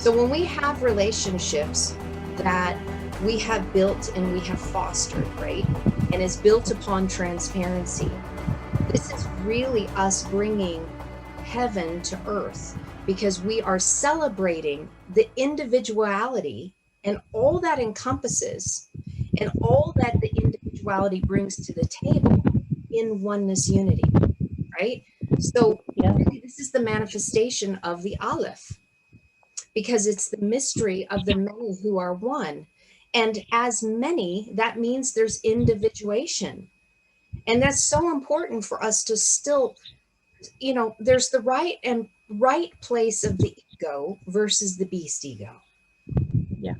So when we have relationships that we have built and we have fostered, right, and is built upon transparency, this is really us bringing heaven to earth because we are celebrating the individuality and all that encompasses and all that the individuality brings to the table in oneness unity, right? So Yeah. really, this is the manifestation of the Aleph because it's the mystery of the many who are one. And as many, that means there's individuation. And that's so important for us to still, there's the right place of the ego versus the beast ego. Yeah.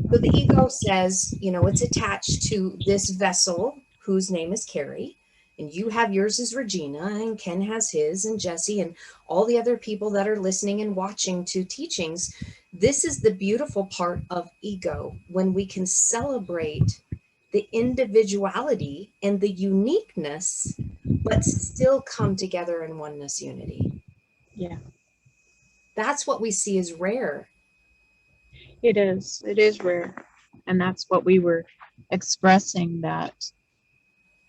So the ego says, it's attached to this vessel whose name is Carrie, and you have yours as Regina, and Ken has his, and Jesse, and all the other people that are listening and watching to teachings. This is the beautiful part of ego when we can celebrate the individuality and the uniqueness, but still come together in oneness unity. Yeah. That's what we see as rare. It is. It is rare. And that's what we were expressing, that,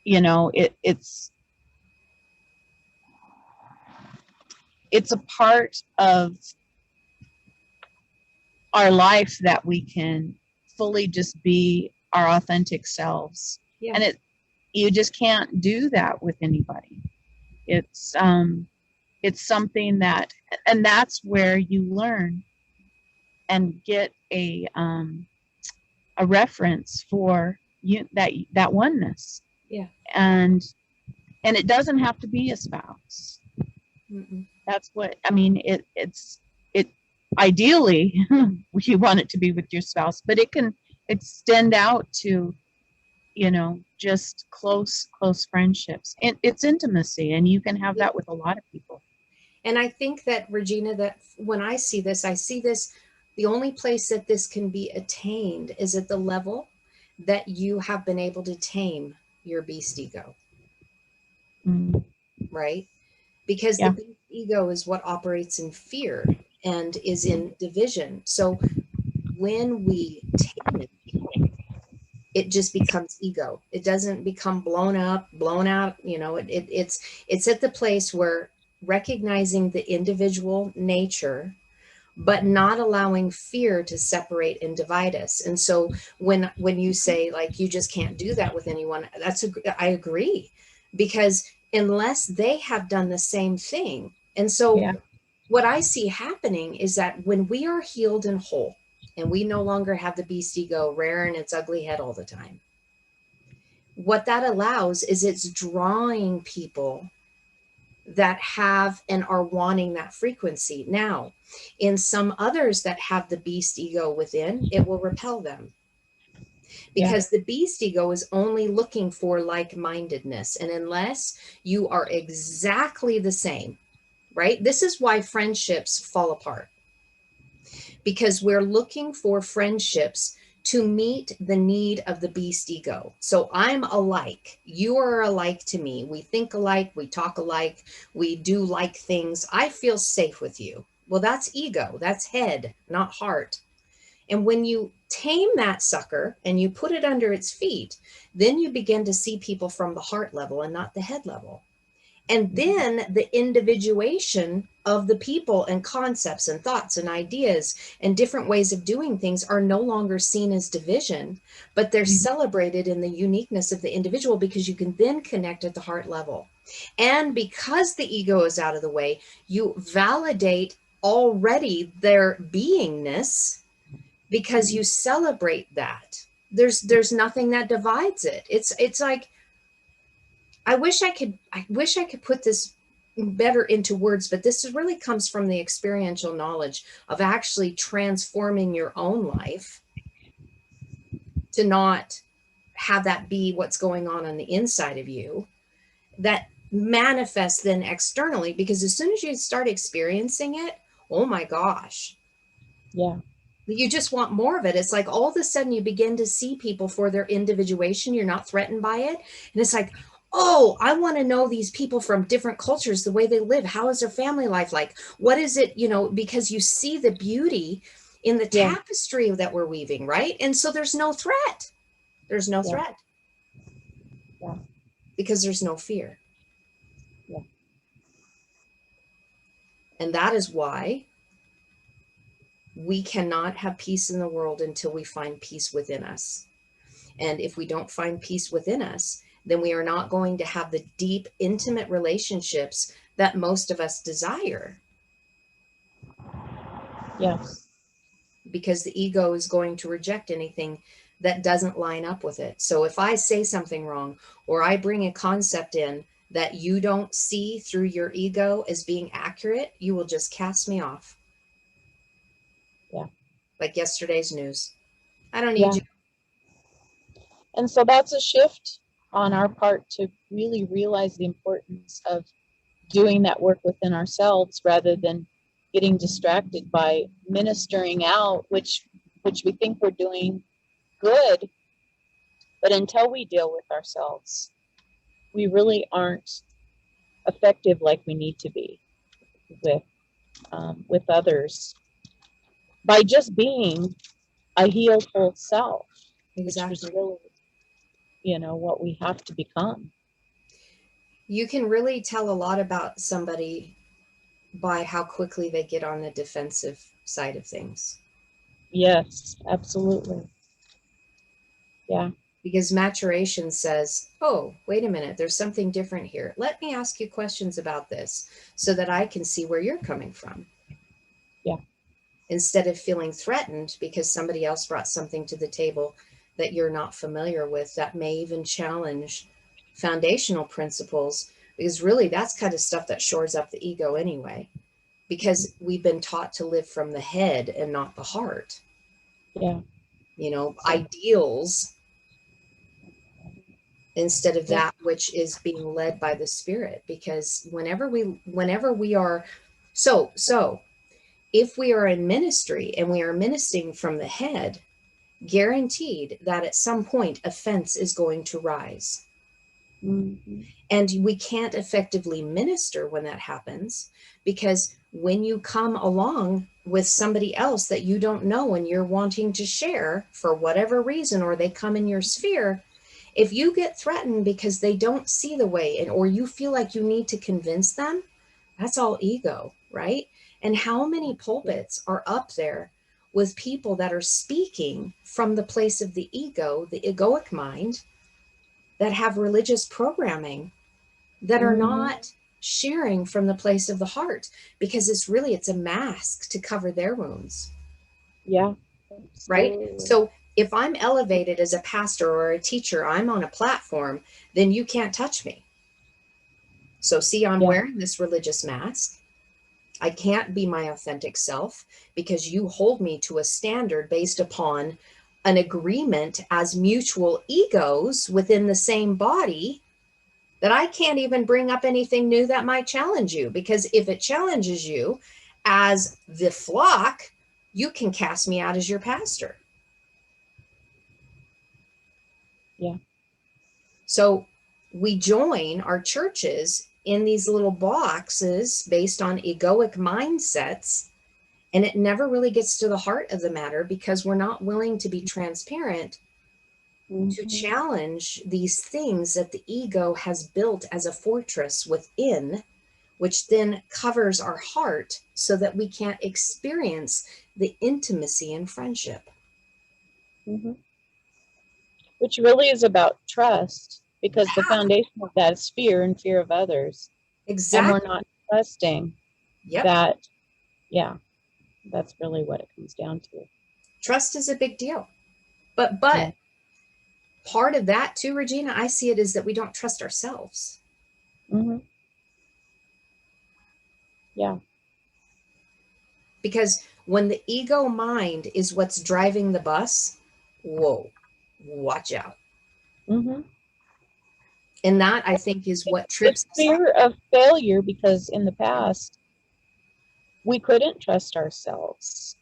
it's a part of our life that we can fully just be our authentic selves. Yeah. And you just can't do that with anybody. It's it's something that, and that's where you learn and get a reference for you, that oneness. Yeah. and it doesn't have to be a spouse. Mm-mm. That's what I mean. It ideally you want it to be with your spouse, but it can extend out to, just close friendships, and it's intimacy, and you can have Yeah. that with a lot of people. And I think that, Regina, that when I see this, the only place that this can be attained is at the level that you have been able to tame your beast ego, Mm, right? Because the yeah. beast ego is what operates in fear and is in division. So when we tame it just becomes ego. It doesn't become blown up, blown out. It's at the place where recognizing the individual nature, but not allowing fear to separate and divide us. And so when you say like you just can't do that with anyone, I agree, because unless they have done the same thing. And so Yeah. what I see happening is that when we are healed and whole, and we no longer have the beast ego rearing its ugly head all the time, what that allows is it's drawing people that have and are wanting that frequency. Now, in some others that have the beast ego within, it will repel them Yeah. because the beast ego is only looking for like mindedness. And unless you are exactly the same, right? This is why friendships fall apart, because we're looking for friendships to meet the need of the beast ego. So I'm alike. You are alike to me. We think alike. We talk alike. We do like things. I feel safe with you. Well, that's ego. That's head, not heart. And when you tame that sucker and you put it under its feet, then you begin to see people from the heart level and not the head level. And then the individuation of the people and concepts and thoughts and ideas and different ways of doing things are no longer seen as division, but they're Mhm. celebrated in the uniqueness of the individual, because you can then connect at the heart level. And because the ego is out of the way, you validate already their beingness because you celebrate that. There's nothing that divides it. It's like, I wish I could put this better into words, but this really comes from the experiential knowledge of actually transforming your own life to not have that be what's going on the inside of you that manifests then externally, because as soon as you start experiencing it, oh my gosh, Yeah. you just want more of it. It's like all of a sudden you begin to see people for their individuation. You're not threatened by it. And it's like, oh, I want to know these people from different cultures, the way they live. How is their family life like? What is it, because you see the beauty in the Yeah. tapestry that we're weaving, right? And so there's no threat. There's no Yeah. threat Yeah. because there's no fear. Yeah. And that is why we cannot have peace in the world until we find peace within us. And if we don't find peace within us, then we are not going to have the deep, intimate relationships that most of us desire, Yes. because the ego is going to reject anything that doesn't line up with it. So if I say something wrong, or I bring a concept in that you don't see through your ego as being accurate, you will just cast me off. Yeah. Like yesterday's news. I don't need Yeah. you. And so that's a shift on our part to really realize the importance of doing that work within ourselves rather than getting distracted by ministering out, which we think we're doing good, but until we deal with ourselves, we really aren't effective like we need to be with others by just being a healed whole self, which was Exactly. really, what we have to become. You can really tell a lot about somebody by how quickly they get on the defensive side of things. Yes, absolutely. Yeah. Because maturation says, oh, wait a minute, there's something different here. Let me ask you questions about this so that I can see where you're coming from. Yeah. Instead of feeling threatened because somebody else brought something to the table that you're not familiar with, that may even challenge foundational principles. Because really, that's kind of stuff that shores up the ego anyway, because we've been taught to live from the head and not the heart. Yeah. So, Ideals instead of yeah. that which is being led by the spirit. Because whenever we are, so if we are in ministry and we are ministering from the head, guaranteed that at some point offense is going to rise. Mm-hmm. And we can't effectively minister when that happens, because when you come along with somebody else that you don't know and you're wanting to share for whatever reason, or they come in your sphere, if you get threatened because they don't see the way, and or you feel like you need to convince them, that's all ego, right? And how many pulpits are up there with people that are speaking from the place of the ego, the egoic mind, that have religious programming, that are Mm-hmm. not sharing from the place of the heart, because it's a mask to cover their wounds, Yeah. right? Absolutely. So if I'm elevated as a pastor or a teacher, I'm on a platform, then you can't touch me. So see, I'm Yeah. wearing this religious mask. I can't be my authentic self because you hold me to a standard based upon an agreement as mutual egos within the same body, that I can't even bring up anything new that might challenge you. Because if it challenges you as the flock, you can cast me out as your pastor. Yeah. So we join our churches in these little boxes based on egoic mindsets, and it never really gets to the heart of the matter because we're not willing to be transparent to Mm-hmm. challenge these things that the ego has built as a fortress within, which then covers our heart so that we can't experience the intimacy and friendship. Mm-hmm. Which really is about trust, because the Yeah, foundation of that is fear and fear of others. And we're exactly. not trusting Yep. that. Yeah. That's really what it comes down to. Trust is a big deal. But Yeah. part of that too, Regina, I see it is that we don't trust ourselves. Mm-hmm. Yeah. Because when the ego mind is what's driving the bus, whoa, watch out. Mm-hmm. And that, I think, is what It's trips us up. fear of failure, because in the past we couldn't trust ourselves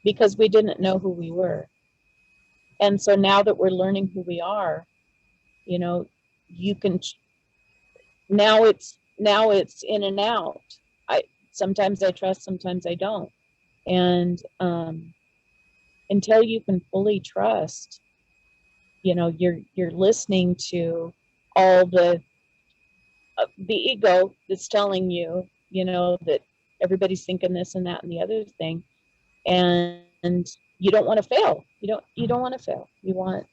because we didn't know who we were. And so now that we're learning who we are, you know, you can now it's in and out. I Sometimes I trust, sometimes I don't. And until you can fully trust, you're listening to all the ego that's telling you, that everybody's thinking this and that and the other thing, and you don't want to fail. You don't want to fail. You want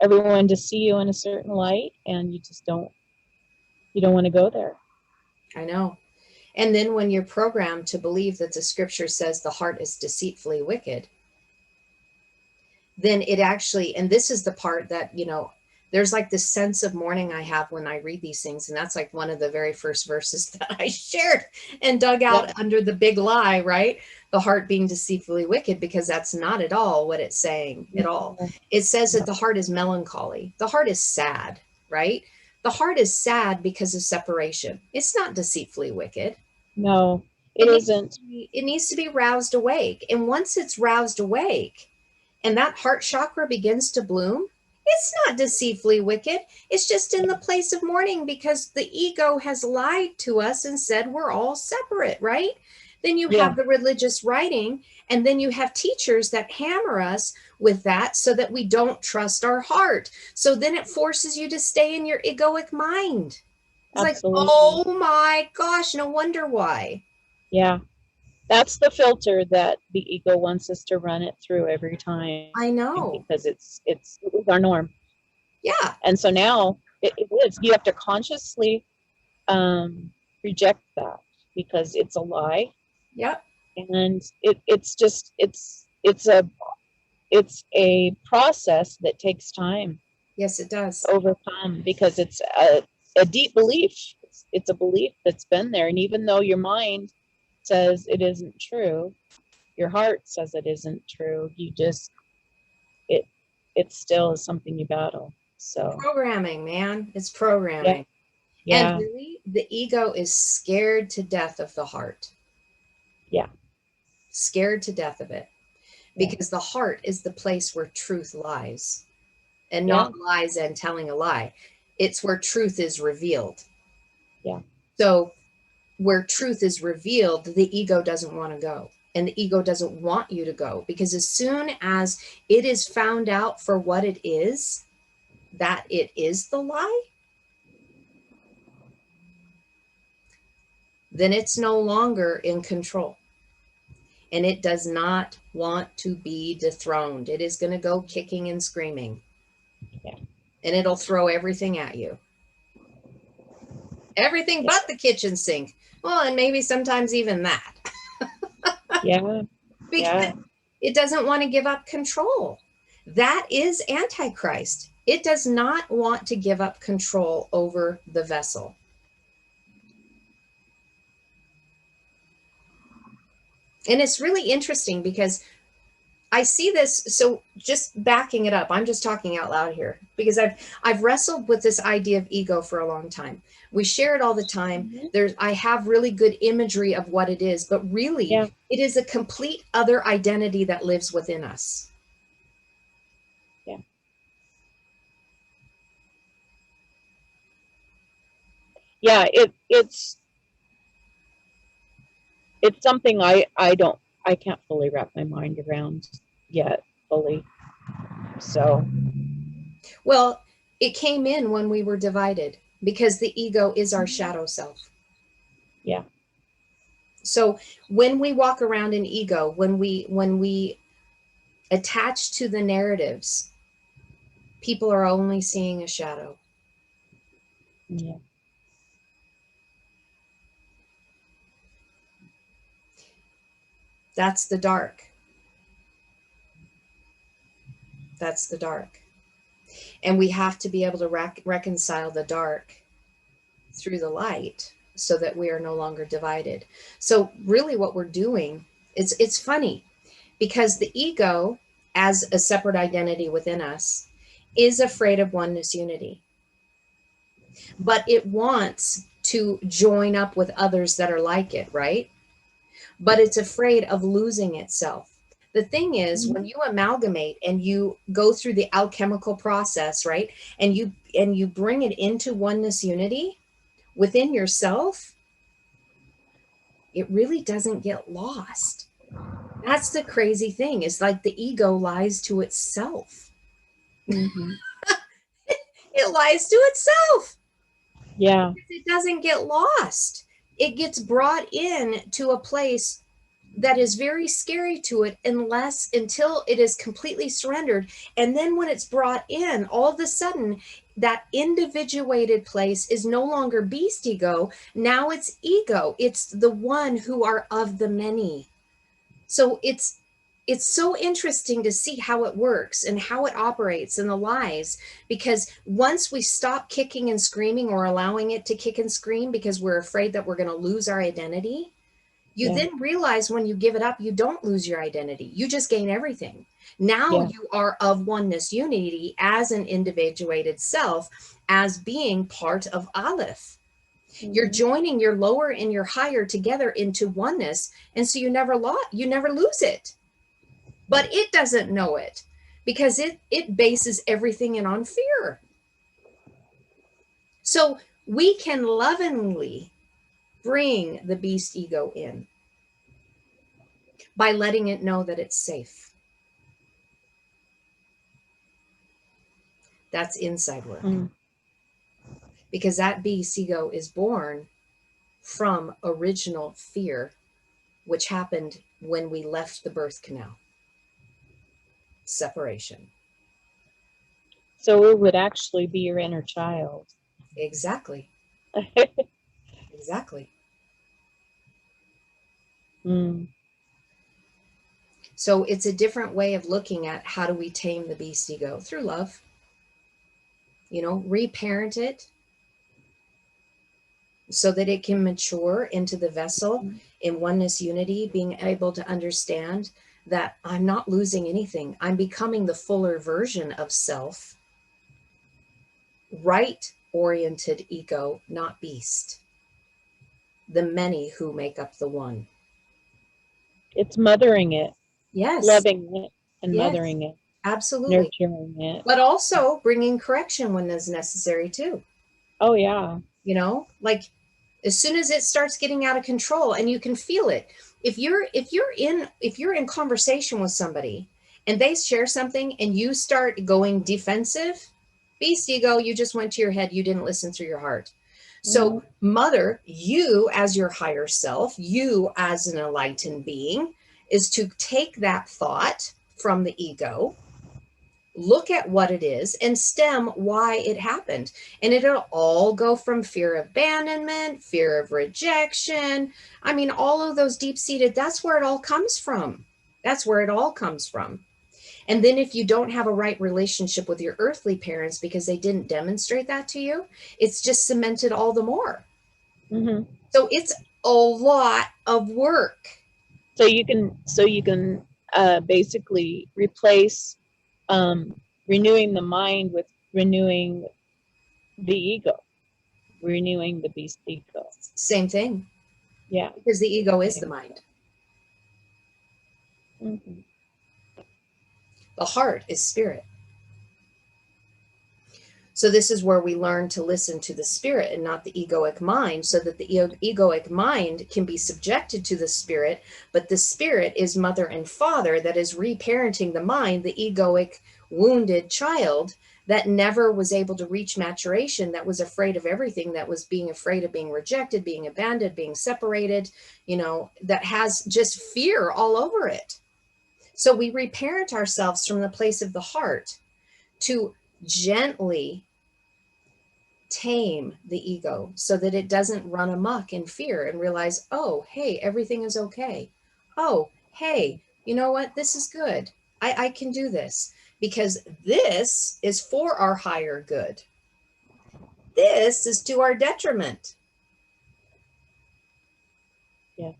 everyone to see you in a certain light, and you don't want to go there. I know. And then when you're programmed to believe that the scripture says the heart is deceitfully wicked, then it actually, and this is the part that, there's like this sense of mourning I have when I read these things. And that's like one of the very first verses that I shared and dug Yeah. out under the big lie, right? The heart being deceitfully wicked, because that's not at all what it's saying at all. No, It says that no, the heart is melancholy. The heart is sad, right? The heart is sad because of separation. It's not deceitfully wicked. no, it It needs isn't. it needs to be roused awake. And once it's roused awake, and that heart chakra begins to bloom, it's not deceitfully wicked. It's just in the place of mourning because the ego has lied to us and said we're all separate, right? Then you Yeah, have the religious writing, and then you have teachers that hammer us with that so that we don't trust our heart. So then it forces you to stay in your egoic mind. It's like, absolutely. oh my gosh, no wonder why. Yeah. That's the filter that the ego wants us to run it through every time, I because know. it was our norm. Yeah. And so now it is. You have to consciously reject that because it's a lie, Yep. and it's a process that takes time Yes, it does. to overcome, because it's a deep belief. It's a belief that's been there, and even though your mind says it isn't true, your heart says it isn't true. It it still is something you battle. So Programming, man. It's yeah, programming. And yeah, really, the ego is scared to death of the heart, yeah, scared to death of it, yeah, because the heart is the place where truth lies, and yeah, not lies and telling a lie. It's where truth is revealed. yeah, So, where truth is revealed, the ego doesn't want to go. And the ego doesn't want you to go, because as soon as it is found out for what it is, that it is the lie, then it's no longer in control. And it does not want to be dethroned. It is going to go kicking and screaming, yeah, and it'll throw everything at you. Everything yeah, but the kitchen sink. Well, and maybe sometimes even that, yeah, because yeah, it doesn't want to give up control. That is Antichrist. It does not want to give up control over the vessel. And it's really interesting because I see this. So just backing it up, I'm just talking out loud here because I've wrestled with this idea of ego for a long time. We share it all the time. mhm, I have really good imagery of what it is, but really yeah, it is a complete other identity that lives within us. yeah, yeah. It's something I can't fully wrap my mind around yet fully. So Well, it came in when we were divided because the ego is our shadow self. yeah, So when we walk around in ego, when we attach to the narratives, people are only seeing a shadow. yeah, That's the dark. That's the dark. And we have to be able to reconcile the dark through the light so that we are no longer divided. So really what we're doing, it's funny because the ego as a separate identity within us is afraid of oneness unity, but it wants to join up with others that are like it, right? But it's afraid of losing itself. The thing is, when mhm, you amalgamate and you go through the alchemical process, right? And you bring it into oneness unity within yourself, it really doesn't get lost. That's the crazy thing. It's like the ego lies to itself. Mm-hmm. It lies to itself Yeah. because it doesn't get lost. It gets brought in to a place that is very scary to it until it is completely surrendered. And then when it's brought in, all of a sudden that individuated place is no longer beast ego. Now it's ego. It's the one who are of the many. So it's so interesting to see how it works and how it operates and the lies, because once we stop kicking and screaming or allowing it to kick and scream because we're afraid that we're going to lose our identity, you Yeah. then realize when you give it up, you don't lose your identity. You just gain everything. Now Yeah. you are of oneness unity as an individuated self, as being part of Aleph. You're Mm-hmm. joining your lower and your higher together into oneness. And so you never lose it. But it doesn't know it because it bases everything in on fear. So we can lovingly bring the beast ego in by letting it know that it's safe. That's inside work. Mm. Because that beast ego is born from original fear, which happened when we left the birth canal. Separation. So it would actually be your inner child. Exactly. Exactly. Mm. So it's a different way of looking at how do we tame the beast ego through love, reparent it so that it can mature into the vessel in oneness unity, being able to understand that I'm not losing anything. I'm becoming the fuller version of self, right oriented ego, not beast. The many who make up the one. It's mothering it, Yes, loving it, and yes, mothering it, absolutely. nurturing it. But also bringing correction when is necessary too. Oh, yeah. Like as soon as it starts getting out of control and you can feel it, if you're in conversation with somebody and they share something and you start going defensive, beast ego, you just went to your head, you didn't listen through your heart. So Mm-hmm. mother, you as your higher self, you as an enlightened being, is to take that thought from the ego, look at what it is and stem why it happened. And it'll all go from fear of abandonment, fear of rejection. I mean, all of those deep seated, that's where it all comes from. That's where it all comes from. And then if you don't have a right relationship with your earthly parents because they didn't demonstrate that to you, it's just cemented all the more. Mm-hmm. So it's a lot of work. So you can basically replace um, renewing the mind with renewing the ego, renewing the beast ego. Same thing, Yeah. because the ego is the Okay. mind. Mm-hmm. The heart is spirit. So this is where we learn to listen to the spirit and not the egoic mind, so that the egoic mind can be subjected to the spirit, but the spirit is mother and father that is reparenting the mind, the egoic wounded child that never was able to reach maturation, that was afraid of everything, that was being afraid of being rejected, being abandoned, being separated, that has just fear all over it. So we reparent ourselves from the place of the heart to gently tame the ego so that it doesn't run amok in fear and realize, oh, hey, everything is okay. Oh, hey, you know what? This is good. I can do this because this is for our higher good. This is to our detriment. Yeah.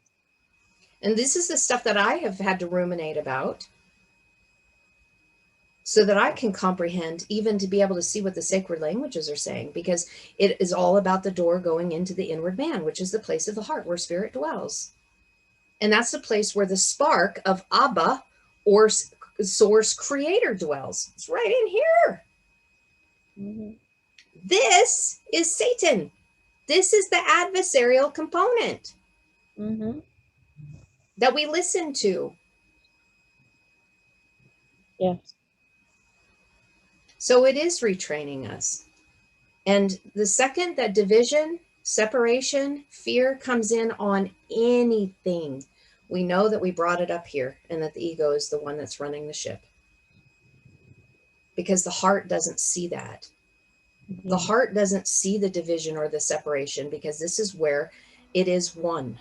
And this is the stuff that I have had to ruminate about so that I can comprehend, even to be able to see what the sacred languages are saying, because it is all about the door going into the inward man, which is the place of the heart where spirit dwells. And that's the place where the spark of Abba or source creator dwells. It's right in here. Mm-hmm. This is Satan. This is the adversarial component Mm-hmm. that we listen to. Yes. So it is retraining us. And the second that division, separation, fear comes in on anything, we know that we brought it up here and that the ego is the one that's running the ship. Because the heart doesn't see that. The heart doesn't see the division or the separation, because this is where it is one.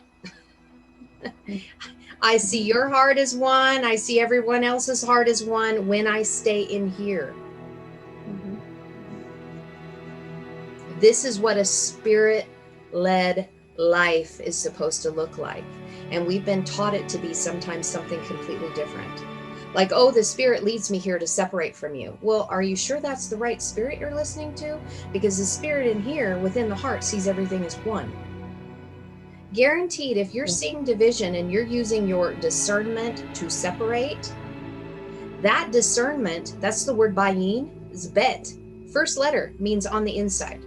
I see your heart as one. I see everyone else's heart as one when I stay in here. This is what a spirit-led life is supposed to look like. And we've been taught it to be sometimes something completely different. Like, oh, the spirit leads me here to separate from you. Well, are you sure that's the right spirit you're listening to? Because the spirit in here within the heart sees everything as one. Guaranteed, if you're seeing division and you're using your discernment to separate, that discernment, that's the word bayin, is bet. First letter means on the inside.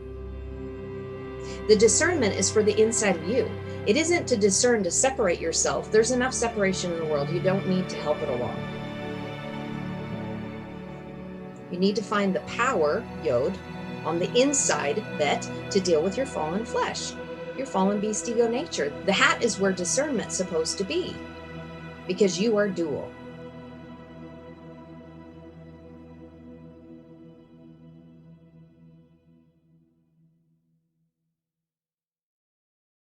The discernment is for the inside of you. It isn't to discern to separate yourself. There's enough separation in the world. You don't need to help it along. You need to find the power, Yod, on the inside, Bet, to deal with your fallen flesh, your fallen beast ego nature. That is where discernment's supposed to be, because you are dual.